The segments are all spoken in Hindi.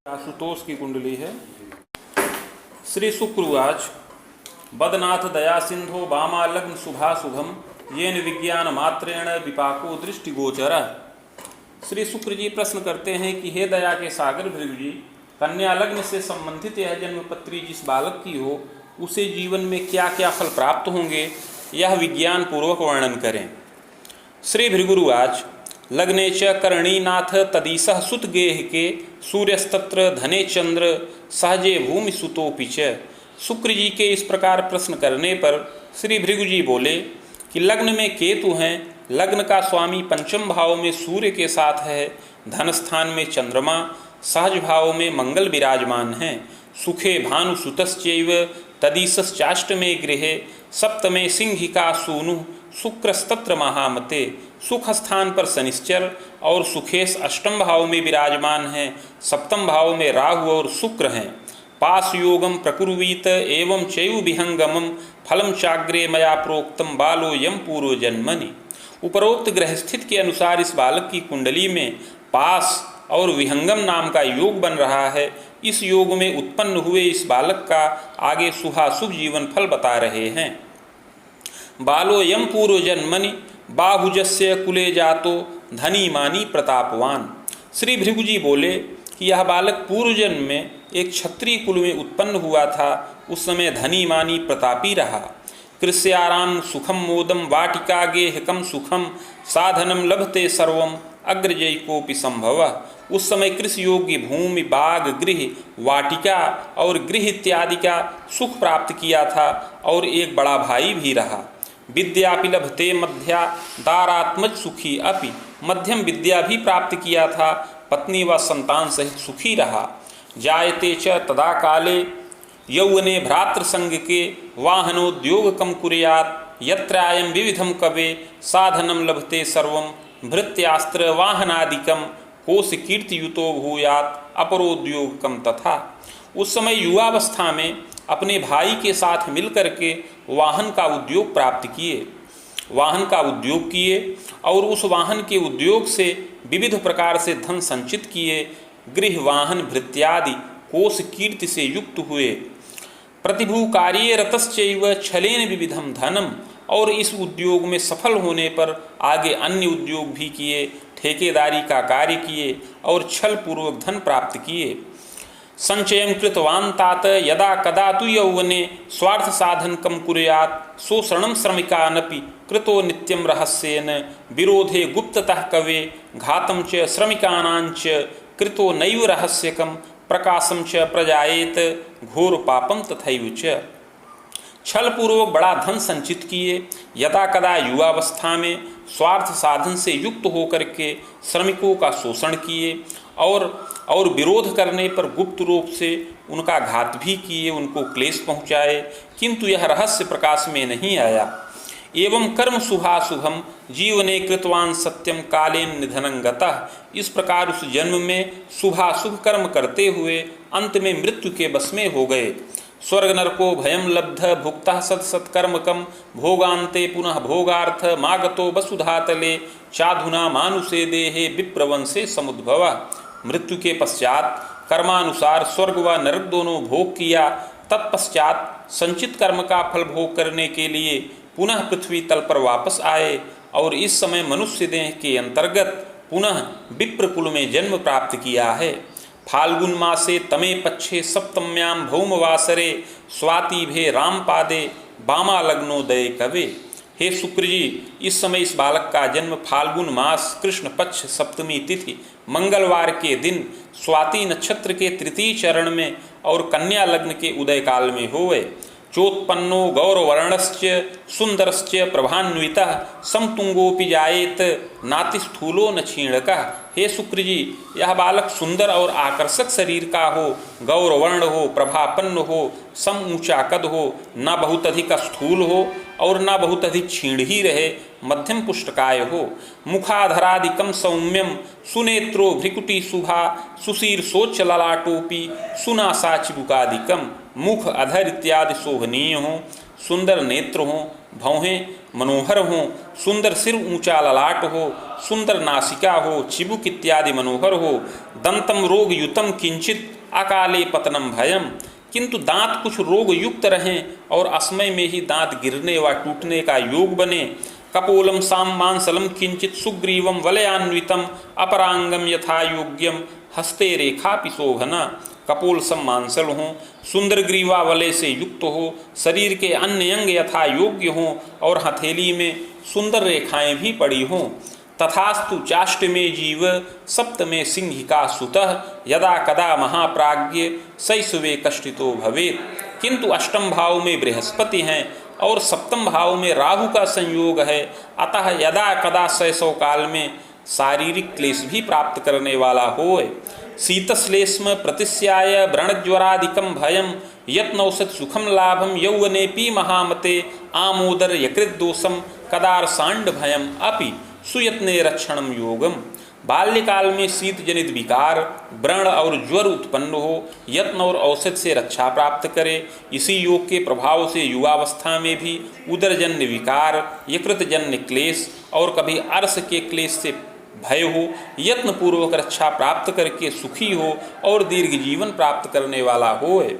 आशुतोष की कुंडली है। श्री शुक्रवाच बदनाथ दया सिंधो बामा लग्न शुभा शुभम येन विज्ञान मात्रेण विपाको दृष्टि गोचर। श्री शुक्र जी प्रश्न करते हैं कि हे दया के सागर भृगु जी, कन्या लग्न से संबंधित यह जन्मपत्री जिस बालक की हो उसे जीवन में क्या क्या फल प्राप्त होंगे, यह विज्ञान पूर्वक वर्णन करें। श्री भृगुरुवाच लग्ने च करणीनाथ तदीसः सुत गेह के सूर्यस्तत्र धने चंद्र सहजे भूमि सुतोपि च। शुक्र जी के इस प्रकार प्रश्न करने पर श्री भृगु जी बोले कि लग्न में केतु हैं, लग्न का स्वामी पंचम भाव में सूर्य के साथ है, धन स्थान में चंद्रमा, सहज भाव में मंगल विराजमान हैं, सुखे भानु सुतश्चैव तदीसश्चाष्टमे गृहे सप्तमे सिंहिका सूनु शुक्रस्तत्र महामते। सुख स्थान पर शनिश्चर और सुखेश अष्टम भाव में विराजमान हैं, सप्तम भाव में राहु और शुक्र हैं। पास योगम प्रकुर्वीत एवं चैव विहंगमम फलम चाग्रे मया प्रोक्तम बालो यम पूर्व जन्मनि। उपरोक्त ग्रह स्थित के अनुसार इस बालक की कुंडली में पास और विहंगम नाम का योग बन रहा है। इस योग में उत्पन्न हुए इस बालक का आगे शुभाशुभ जीवन फल बता रहे हैं। बालो यम पूर्व जन्मनि बाहुजस्य कुले जातो धनी मानी प्रतापवान। श्री भृगु जी बोले कि यह बालक पूर्व जन्म में एक क्षत्रिय कुल में उत्पन्न हुआ था। उस समय धनी मानी प्रतापी रहा। कृष्याराम सुखम मोदम वाटिका गेहकम सुखम साधनम लभते सर्वम अग्रजयकोपि संभव। उस समय कृषि योग्य भूमि, बाग, गृह, वाटिका और गृह इत्यादि का सुख प्राप्त किया था और एक बड़ा भाई भी रहा। विद्यापि लभते मध्या दारात्मज सुखी अपि। मध्यम विद्या भी प्राप्त किया था, पत्नी व संतान सहित सुखी रहा। जायते च तदा काले यौवने भ्रातृ संग के वाहनोद्योग कम कुर्यात् यत्रायं विविधम कवे साधनम लभते सर्वम भृत्यास्त्र वाहनादिकम कोश कीर्तियुतो भूयात् अपरोद्योग कम तथा। उस समय युवावस्था में अपने भाई के साथ मिलकर के वाहन का उद्योग प्राप्त किए, वाहन का उद्योग किए और उस वाहन के उद्योग से विविध प्रकार से धन संचित किए। गृह, वाहन, भृत्यादि कोश कीर्ति से युक्त हुए। प्रतिभू कार्ये रतश्चैव छलेन विविधम धनम। और इस उद्योग में सफल होने पर आगे अन्य उद्योग भी किए, ठेकेदारी का कार्य किए और छल पूर्वक धन प्राप्त किए। संचयं कृतवान् तात यदा कदा तु यौवने स्वार्थ साधन कम कुर्यात् शोषणं श्रमिकानपि कृतो नित्यं रहस्येन विरोधे गुप्ततः कवे घातं च श्रमिकानांच कृतो नैव रहस्यकं प्रकाशं च प्रजायेत घोर पापं तथैव च। छल पूर्वक बड़ा धन संचित किए, यदा कदा युवावस्था में स्वार्थ साधन से युक्त होकर के श्रमिकों का शोषण किए और विरोध करने पर गुप्त रूप से उनका घात भी किए, उनको क्लेश पहुँचाए, किंतु यह रहस्य प्रकाश में नहीं आया। एवं कर्म शुभाशुभम जीवने कृतवान सत्यम कालेन निधनं गतः। इस प्रकार उस जन्म में शुभाशुभ कर्म करते हुए अंत में मृत्यु के वश में हो गए। स्वर्ग नरको भयम लब्ध भुक्तः सत्सत्कर्मकम भोगान्ते पुनः भोगार्थ मागतो वसुधातले चाधुना मानुषे देहे विप्रवंशे समुद्भव। मृत्यु के पश्चात कर्मानुसार स्वर्ग व नरक दोनों भोग किया। तत्पश्चात संचित कर्म का फल भोग करने के लिए पुनः पृथ्वी तल पर वापस आए और इस समय मनुष्य देह के अंतर्गत पुनः विप्र कुल में जन्म प्राप्त किया है। फाल्गुन मासे तमे पक्षे सप्तम्याम भौमवासरे स्वातिभे रामपादे बामा लग्नोदय कवे। हे शुक्र जी, इस समय इस बालक का जन्म फाल्गुन मास कृष्ण पक्ष सप्तमी तिथि मंगलवार के दिन स्वाति नक्षत्र के तृतीय चरण में और कन्या लग्न के उदय काल में होवे। चोत्पन्नो गौरवर्णश्च सुंदरश्च प्रभान्वितः समतुंगोपि जायेत नातिस्थूलो न क्षीणकः। हे शुक्र जी, यह बालक सुंदर और आकर्षक शरीर का हो, गौरवर्ण हो, प्रभापन्न हो, सम ऊंचा कद हो, न बहुत अधिक स्थूल हो और न बहुत अधिक क्षीण ही रहे, मध्यम पुष्टकाय हो। मुखाधरादिकम सौम्यम सुनेत्रो भ्रिकुटी शुभा सुशीर्षोच्च ललाटोपि सुनासा चिबुकादिकम। मुख, अधर इत्यादि शोभनीय हो, सुंदर नेत्र हों, भौहें मनोहर हों, सुंदर सिर ऊंचा ललाट हो, सुंदर नासिका हो, चिबुक इत्यादि मनोहर हो, दंतम रोग युतम किंचित अकाले पतनम भयम, किंतु दांत कुछ रोग युक्त रहें और असमय में ही दांत गिरने व टूटने का योग बने। कपोलम सामांसलम किंचित सुग्रीवम वलयान्वितम अपरांगम यथा योग्यम हस्ते रेखा पिशोभना, कपोल सम्मांसल हों, सुंदर ग्रीवा वलय से युक्त हो, शरीर के अन्य अंग यथा योग्य हों और हथेली में सुंदर रेखाएं भी पड़ी हों। तथास्तु चाष्टमे जीव सप्तमे सिंहिका सुतः यदा कदा महाप्राज्ञ शैशवे कष्टितो भवेत्, किंतु अष्टम भाव में बृहस्पति हैं और सप्तम भाव में राहु का संयोग है, अतः यदा कदा शैशव काल में शारीरिक क्लेश भी प्राप्त करने वाला होए। शीतश्लेष्म प्रतिस्याय व्रणज्वरादिकं भयम यत्नौषध सुखम लाभम यौवनेपि महामते आमोदर यकृत दोषम कदार सांड भयम अपि सुयत्ने रक्षणम योगम। बाल्यकाल में शीत जनित विकार, व्रण और ज्वर उत्पन्न हो, यत्न और औषध से रक्षा प्राप्त करे। इसी योग के प्रभाव से युवावस्था में भी उदरजन्य विकार, यकृतजन्य क्लेश और कभी अर्श के क्लेश से भय हो, यत्न पूर्वक रक्षा प्राप्त करके सुखी हो और दीर्घ जीवन प्राप्त करने वाला होए।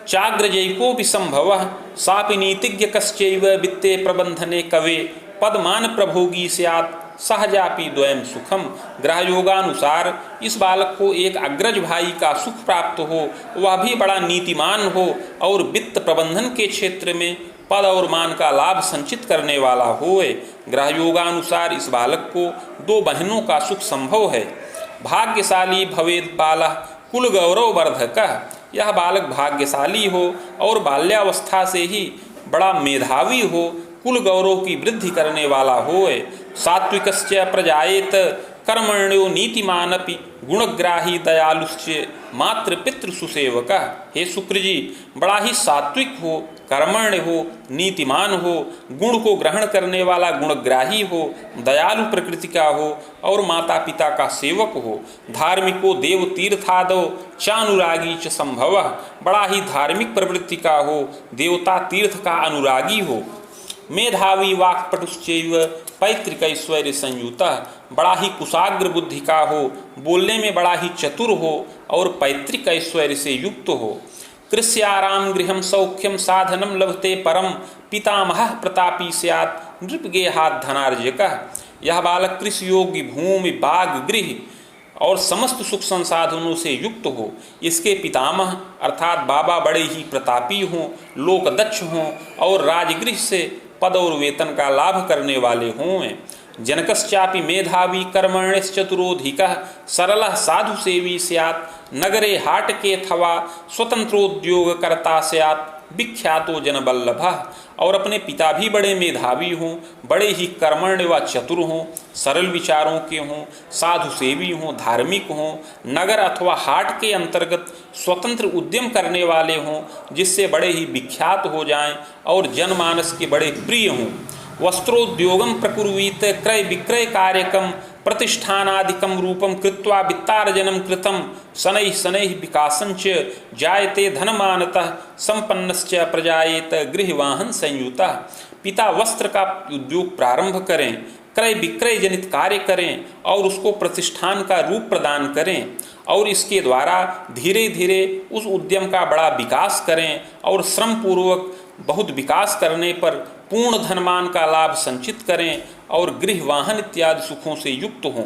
चाग्रजैको विसंभव सापि नीतिज्ञ कश्चैव वित्ते प्रबंधने कवे पदमान प्रभोगी स्यात् सहजापि द्वयम सुखम। ग्रह योगानुसार इस बालक को एक अग्रज भाई का सुख प्राप्त हो, वह भी बड़ा नीतिमान हो और वित्त प्रबंधन के क्षेत्र में पद और मान का लाभ संचित करने वाला होए। ग्रह योगानुसार इस बालक को दो बहनों का सुख संभव है। भाग्यशाली भवेद बालः कुल गौरव वर्धकः, यह बालक भाग्यशाली हो और बाल्यावस्था से ही बड़ा मेधावी हो, कुल गौरव की वृद्धि करने वाला होए। सात्विकश्च प्रजायेत कर्मण्यो नीतिमानपि गुणग्राही दयालुश्च मातृ पितृ सुसेवकः। हे शुक्र जी, बड़ा ही सात्विक हो, कर्मण्य हो, नीतिमान हो, गुण को ग्रहण करने वाला गुणग्राही हो, दयालु प्रकृति का हो और माता पिता का सेवक हो। धार्मिको देव तीर्थादो चानुरागी च संभवः, बड़ा ही धार्मिक प्रवृत्ति का हो, देवता तीर्थ का अनुरागी हो। मेधावी वाक्पटुश्चैव पैतृक ऐश्वर्य संयुतः, बड़ा ही कुशाग्र बुद्धि का हो, बोलने में बड़ा ही चतुर हो और पैतृक ऐश्वर्य से युक्त हो। कृष्याराम गृहम सौख्यम साधनम लभते परम पितामहः प्रतापी स्यात् नृपगेहात् धनार्जकः। यह बालक कृषि योग्य भूमि, बाग, गृह और समस्त सुख संसाधनों से युक्त हो। इसके पितामह अर्थात बाबा बड़े ही प्रतापी हों, लोकदक्ष हों और राजगृह से पद और वेतन का लाभ करने वाले हों। जनकश्चापि मेधावी कर्मण्यश्चतुरोधिकः सरलः साधु सेवी स्यात् नगरे हाटके अथवा स्वतंत्रोद्योगकर्ता स्यात् विख्यातो जनबल्लभः। और अपने पिता भी बड़े मेधावी हों, बड़े ही कर्मण्य व चतुर हों, सरल विचारों के हों, साधु सेवी हों, धार्मिक हों, नगर अथवा हाट के अंतर्गत स्वतंत्र उद्यम करने वाले हों, जिससे बड़े ही विख्यात हो जाएं और जनमानस के बड़े प्रिय हों। वस्त्रोद्योगम प्रकुर्वीत क्रय विक्रय कार्यकम प्रतिष्ठानादिकम रूपम कृत्वा वित्तार्जनम कृतम शनैः शनैः विकासंच जायते धनमानतः संपन्नश्च प्रजायेत गृहवाहन संयुतः। पिता वस्त्र का उद्योग प्रारंभ करें, क्रय विक्रय जनित कार्य करें और उसको प्रतिष्ठान का रूप प्रदान करें और इसके द्वारा धीरे धीरे उस उद्यम का बड़ा विकास करें और श्रम पूर्वक बहुत विकास करने पर पूर्ण धनमान का लाभ संचित करें और गृह वाहन इत्यादि सुखों से युक्त हों।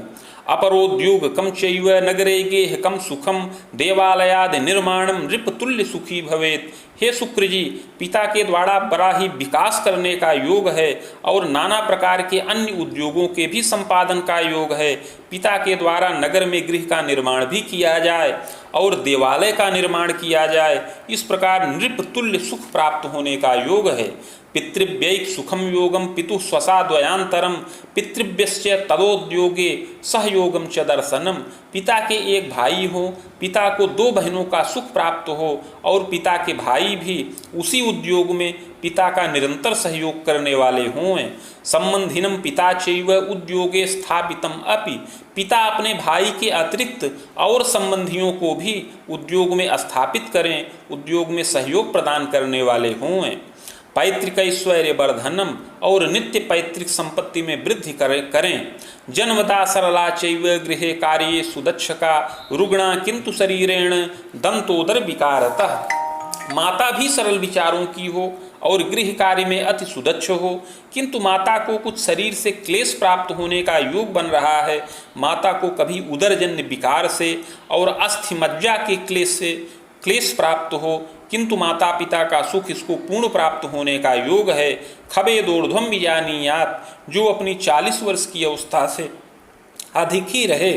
अपरोद्योग कम चैव नगरे गेह कम सुखम देवालयादि निर्माणम नृपतुल्य सुखी भवेत। हे शुक्र जी, पिता के द्वारा बड़ा ही विकास करने का योग है और नाना प्रकार के अन्य उद्योगों के भी संपादन का योग है। पिता के द्वारा नगर में गृह का निर्माण भी किया जाए और देवालय का निर्माण किया जाए, इस प्रकार नृपतुल्य सुख प्राप्त होने का योग है। पितृव्यैक सुखम योगम पितु स्वसा द्वयांतरम पितृव्यश्च तदोद्योगे सहयोगम च दर्शनम। पिता के एक भाई हो, पिता को दो बहनों का सुख प्राप्त हो और पिता के भाई भी उसी उद्योग में पिता का निरंतर सहयोग करने वाले हों। संबंधिनम पिता चैव उद्योगे स्थापितम अपि, पिता अपने भाई के अतिरिक्त और संबंधियों को भी उद्योग में स्थापित करें, उद्योग में सहयोग प्रदान करने वाले हों। पैतृक ऐश्वर्य वर्धनम और नित्य पैतृक संपत्ति में वृद्धि करें। जन्मदा सरला चैव गृहे कार्ये सुदक्षका रुग्णा किंतु शरीरेण दंतोदर विकारतः। माता भी सरल विचारों की हो और गृह कार्य में अति सुदक्ष हो, किंतु माता को कुछ शरीर से क्लेश प्राप्त होने का योग बन रहा है। माता को कभी उदरजन्य विकार से और अस्थि मज्जा के क्लेश प्राप्त हो, किंतु माता पिता का सुख इसको पूर्ण प्राप्त होने का योग है। खबेदोर्ध्वम विजानीयात, जो अपनी 40 वर्ष की अवस्था से अधिक ही रहे।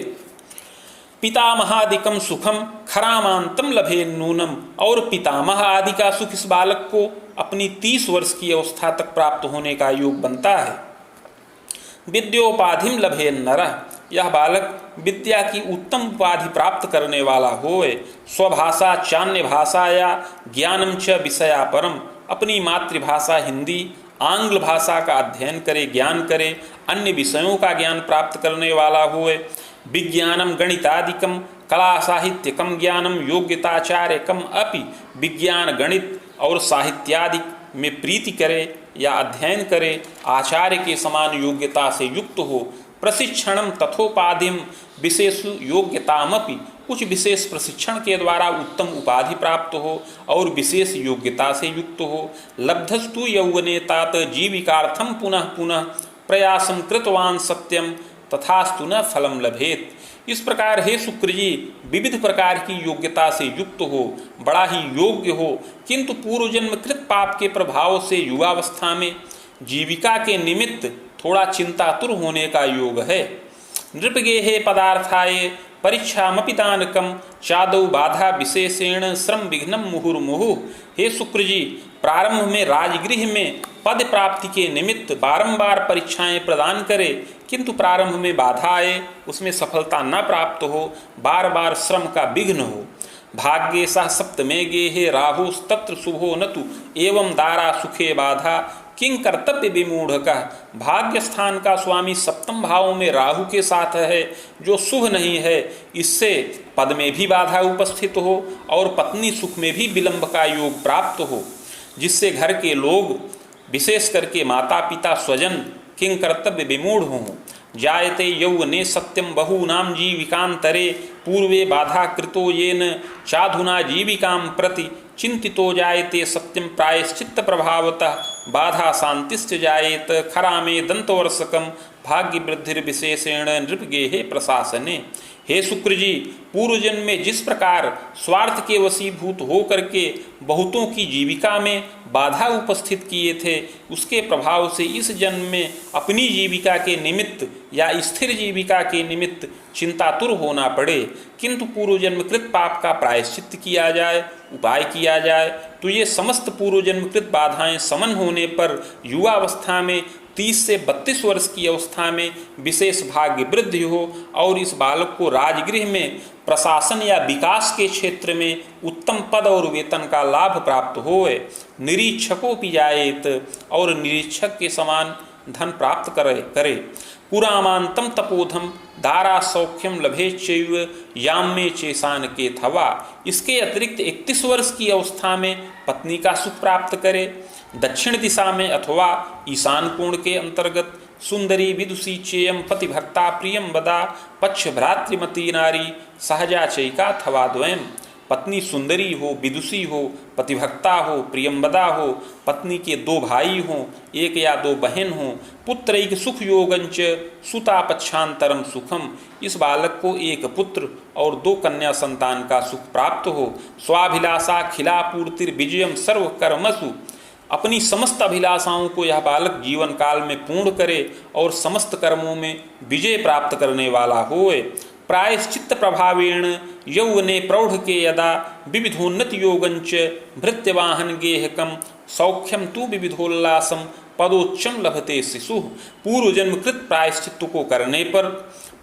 पितामहादिकम सुखम खरामांतम लभे नूनम, और पितामह आदि का सुख इस बालक को अपनी 30 वर्ष की अवस्था तक प्राप्त होने का योग बनता है। विद्योपाधिम लभे नरः, यह बालक विद्या की उत्तम उपाधि प्राप्त करने वाला होए। स्वभाषा चान्य भाषा या ज्ञानम च विषया परम, अपनी मातृभाषा हिंदी आंग्ल भाषा का अध्ययन करे, ज्ञान करे, अन्य विषयों का ज्ञान प्राप्त करने वाला होए। विज्ञानम गणितादिकम कला साहित्यकम ज्ञानम योग्यताचार्यकम अपि, विज्ञान गणित और साहित्यादि में प्रीति करे या अध्ययन करे, आचार्य के समान योग्यता से युक्त हो। प्रशिक्षणम तथोपाधिम विशेष योग्यतामपि, कुछ विशेष प्रशिक्षण के द्वारा उत्तम उपाधि प्राप्त हो और विशेष योग्यता से युक्त हो। लब्धस्तु यौवने तात जीविकार्थम पुनः पुनः प्रयासम कृतवान सत्यम तथास्तु न फलम लभेत। इस प्रकार हे शुक्र जी, विविध प्रकार की योग्यता से युक्त हो, बड़ा ही योग्य हो, किंतु पूर्व जन्म कृत पाप के प्रभाव से युवावस्था में जीविका के निमित्त थोड़ा चिंतातुर होने का योग है। नृपगेहे पदार्थाय परीक्षामपि दानकम चादौ बाधा विशेषेण श्रम विघ्नम मुहुर्मुहुः। हे शुक्र जी, प्रारंभ में राजगृह में पद प्राप्ति के निमित्त बारंबार परीक्षाएं प्रदान करे, किंतु प्रारंभ में बाधा आए, उसमें सफलता न प्राप्त हो, बार बार श्रम का विघ्न हो। भाग्ये सह सप्तमे गेहे राहुस्तत्र शुभो नतु एवं दारा सुखे बाधा किंग कर्तव्य विमूढ़ का। भाग्य स्थान का स्वामी सप्तम भाव में राहु के साथ है, जो शुभ नहीं है। इससे पद में भी बाधा उपस्थित हो और पत्नी सुख में भी विलंब का योग प्राप्त हो, जिससे घर के लोग विशेष करके माता पिता स्वजन किंग कर्तव्य विमूढ़ हों। जायते यौवने सत्यम बहूनाम जीविकांतरे पूर्वे बाधा कृतो येन चाधुना जीविकां प्रति चिंतितो जायते सत्यम प्रायश्चित्त प्रभावतः बाधा शांतिश्च जायेत खरामे दंतवर्षकम भाग्य वृद्धिर्विशेषेण नृपगेहे प्रशासने। हे शुक्र जी, पूर्व जन्म में जिस प्रकार स्वार्थ के वशीभूत हो करके बहुतों की जीविका में बाधा उपस्थित किए थे, उसके प्रभाव से इस जन्म में अपनी जीविका के निमित्त या स्थिर जीविका के निमित्त चिंतातुर होना पड़े, किंतु पूर्व जन्मकृत पाप का प्रायश्चित्त किया जाए, उपाय किया जाए, तो ये समस्त पूर्व जन्मकृत बाधाएं समन होने पर युवावस्था में 30 से 32 वर्ष की अवस्था में विशेष भाग्य वृद्धि हो और इस बालक को राजगृह में प्रशासन या विकास के क्षेत्र में उत्तम पद और वेतन का लाभ प्राप्त होए। निरीक्षकों भी जायेत, और निरीक्षक के समान धन प्राप्त करे। पुरामांतम तपोधम दारा सौख्यम लभे चैव याम्ये चेसान के थवा। इसके अतिरिक्त 31 वर्ष की अवस्था में पत्नी का सुख प्राप्त करे। दक्षिण दिशा में अथवा ईशान कोण के अंतर्गत सुंदरी विदुषी चेयम पतिभक्ता प्रियम वदा पक्ष भ्रातृमती नारी सहजा चैका थवा द्वयम। पत्नी सुंदरी हो, विदुषी हो, पतिभक्ता हो, प्रियंवदा हो, पत्नी के 2 भाई हों, 1 या 2 बहन हों, पुत्रैक सुख योगंच सुता पक्षांतरम सुखम। इस बालक को 1 पुत्र और 2 कन्या संतान का सुख प्राप्त हो। स्वाभिलाषा खिलापूर्तिर विजयम सर्व कर्मसु। अपनी समस्त अभिलाषाओं को यह बालक जीवन काल में पूर्ण करे और समस्त कर्मों में विजय प्राप्त करने वाला होए। प्रायश्चित्त प्रभावेण यौवने प्रौढ़ के यदा विविधोन्नति योगंच भृत्यवाहन गेहकम सौख्यम तु विविधोल्लासम पदोच्चम लभते शिशु। पूर्व जन्मकृत प्रायश्चित्त को करने पर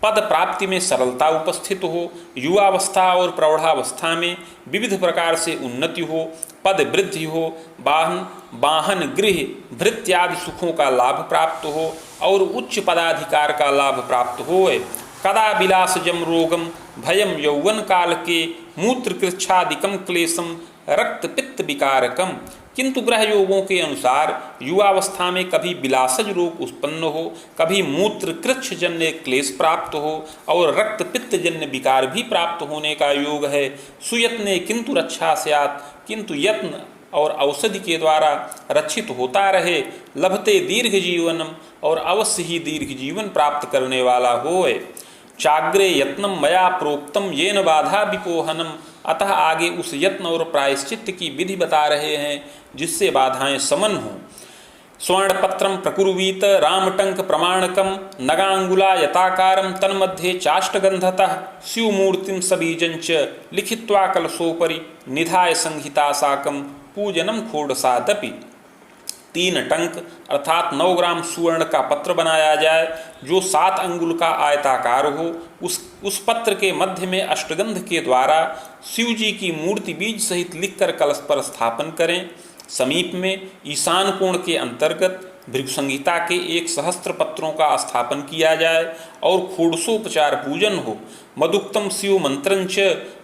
पद प्राप्ति में सरलता उपस्थित हो, युवावस्था और प्रौढ़ावस्था में विविध प्रकार से उन्नति हो, पद वृद्धि हो, वाहन गृह भृत्यादि सुखों का लाभ प्राप्त हो और उच्च पदाधिकार का लाभ प्राप्त होए। कदा विलासजम रोगम भयम यौवन काल के मूत्र कृच्छादिकम क्लेशम रक्त पित्त विकारकम। किंतु ग्रह योगों के अनुसार युवावस्था में कभी विलासज रोग उत्पन्न हो, कभी मूत्र कृच्छ जन्य क्लेश प्राप्त हो और रक्त पित्त जन्य विकार भी प्राप्त होने का योग है। सुयत्ने किंतु रक्षा स्यात्, किंतु यत्न और औषधि के द्वारा रक्षित होता रहे। लभते दीर्घ जीवनम, और अवश्य ही दीर्घ जीवन प्राप्त करने वाला होए। चाग्रे यत्नम मया प्रोक्तम येन बाधा विपोहनम। अतः आगे उस यत्न और प्रायश्चित्त की विधि बता रहे हैं जिससे बाधाएं समन हों। स्वर्णपत्रम प्रकुर्वीत रामटंक प्रमाणकम नगांगुला यताकारम तन्मध्ये चाष्टगंधतः शिवमूर्तिम सबीजंच लिखित्वा कलशोपरि निधाय संहिता साकम पूजनम खोडसादपि। 3 टंक अर्थात 9 ग्राम सुवर्ण का पत्र बनाया जाए जो 7 अंगुल का आयताकार हो। उस पत्र के मध्य में अष्टगंध के द्वारा शिव जी की मूर्ति बीज सहित लिखकर कलश पर स्थापन करें। समीप में ईशान कोण के अंतर्गत भृगु संहिता के 1 सहस्त्र पत्रों का स्थापन किया जाए और खोडसोपचार पूजन हो। मदुक्तम शिव मंत्रंच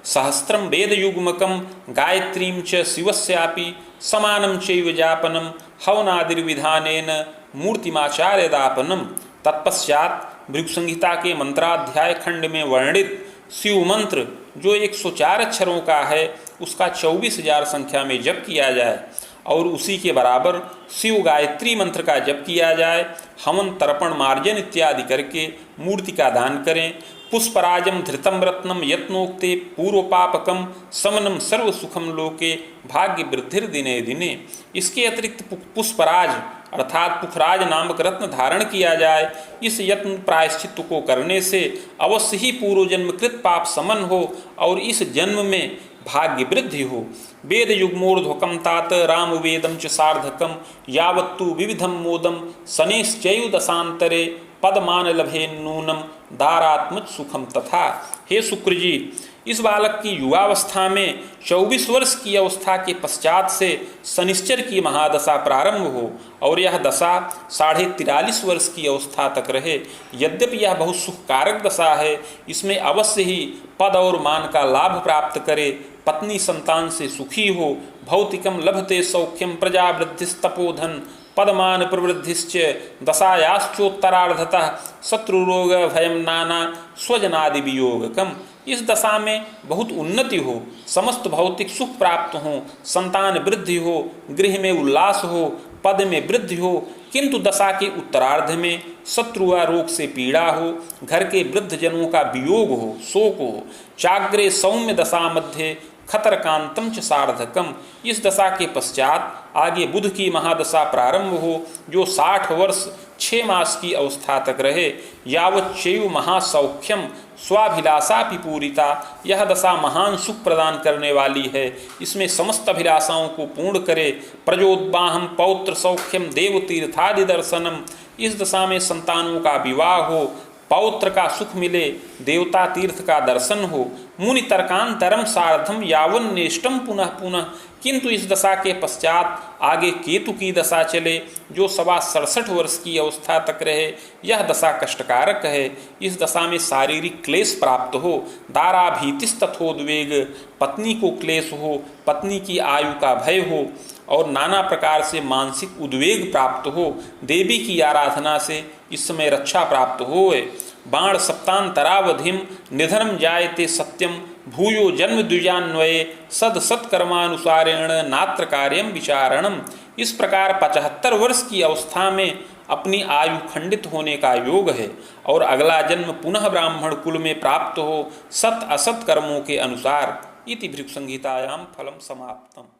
सहस्त्रम वेद युग्मकम गायत्रीं च शिवस्यापि समानं चैव जापनम हवनादिर्विधानेन मूर्तिमाचार्य दापनम। तत्पश्चात भृगु संहिता के मंत्राध्याय खंड में वर्णित शिव मंत्र जो 104 अक्षरों का है उसका 24,000 संख्या में जप किया जाए और उसी के बराबर शिव गायत्री मंत्र का जप किया जाए। हवन तर्पण मार्जन इत्यादि करके मूर्ति का दान करें। पुष्पराजम धृतम रत्नम यत्नोक्ते पूर्वपापकम समनम सर्व सुखम लोके भाग्य वृद्धिर दिने दिने। इसके अतिरिक्त पुष्पराज अर्थात पुखराज नामक रत्न धारण किया जाए। इस यत्न प्रायश्चित्त को करने से अवश्य ही पूर्व जन्म कृत पाप समन हो और इस जन्म में भाग्य वृद्धि हो। वेद युग्मोर्ध्वकम तात राम वेदम च सार्धकम यावत्तु विविधम मोदम शनिश्चयु दशांतरे पदमान लभे नूनम दारात्मज सुखम तथा। हे शुक्र जी, इस बालक की युवावस्था में 24 वर्ष की अवस्था के पश्चात से शनिश्चर की महादशा प्रारंभ हो और यह दशा 43.5 वर्ष की अवस्था तक रहे। यद्यपि यह बहुत सुखकारक दशा है, इसमें अवश्य ही पद और मान का लाभ प्राप्त करे, पत्नी संतान से सुखी हो, भौतिकम लभते सौख्यम प्रजावृद्धिस्तपोधन पदमान प्रवृद्धिश्च दशायाश्चोत्तरार्धतः शत्रुरोग भयम नाना स्वजनादि वियोगकम। इस दशा में बहुत उन्नति हो, समस्त भौतिक सुख प्राप्त हो, संतान वृद्धि हो, गृह में उल्लास हो, पद में वृद्धि हो, किंतु दशा के उत्तरार्ध में शत्रु व रोग से पीड़ा हो, घर के वृद्ध जनों का वियोग हो, शोक हो। चाग्रे सौम्य दशा मध्य खतरकांतम च सार्धकम। इस दशा के पश्चात आगे बुध की महादशा प्रारंभ हो जो 60 वर्ष 6 मास की अवस्था तक रहे। यावच्चैव महासौख्यम स्वाभिलाषा पूरिता। यह दशा महान सुख प्रदान करने वाली है, इसमें समस्त अभिलाषाओं को पूर्ण करे। प्रजोद्वाहम पौत्र सौख्यम देव तीर्थादि दर्शनम। इस दशा में संतानों का विवाह हो, पौत्र का सुख मिले, देवता तीर्थ का दर्शन हो। मुनि तर्कांतरम सार्धम यावन्नेष्टम पुनः पुनः। किंतु इस दशा के पश्चात आगे केतु की दशा चले जो 67 वर्ष की अवस्था तक रहे। यह दशा कष्टकारक है। इस दशा में शारीरिक क्लेश प्राप्त हो, दाराभीतिस्तथोद्वेग, पत्नी को क्लेश हो, पत्नी की आयु का भय हो और नाना प्रकार से मानसिक उद्वेग प्राप्त हो। देवी की आराधना से इस समय रक्षा प्राप्त होए। बाण सप्तांतरावधिम निधनम जायते सत्यम भूयो जन्म द्विजान्वये सद सत्कर्मानुसारेण नात्र कार्यम विचारणम। इस प्रकार 75 वर्ष की अवस्था में अपनी आयु खंडित होने का योग है और अगला जन्म पुनः ब्राह्मण कुल में प्राप्त हो सत असत कर्मों के अनुसार। इति भृगु संहितायां फलम समाप्तम।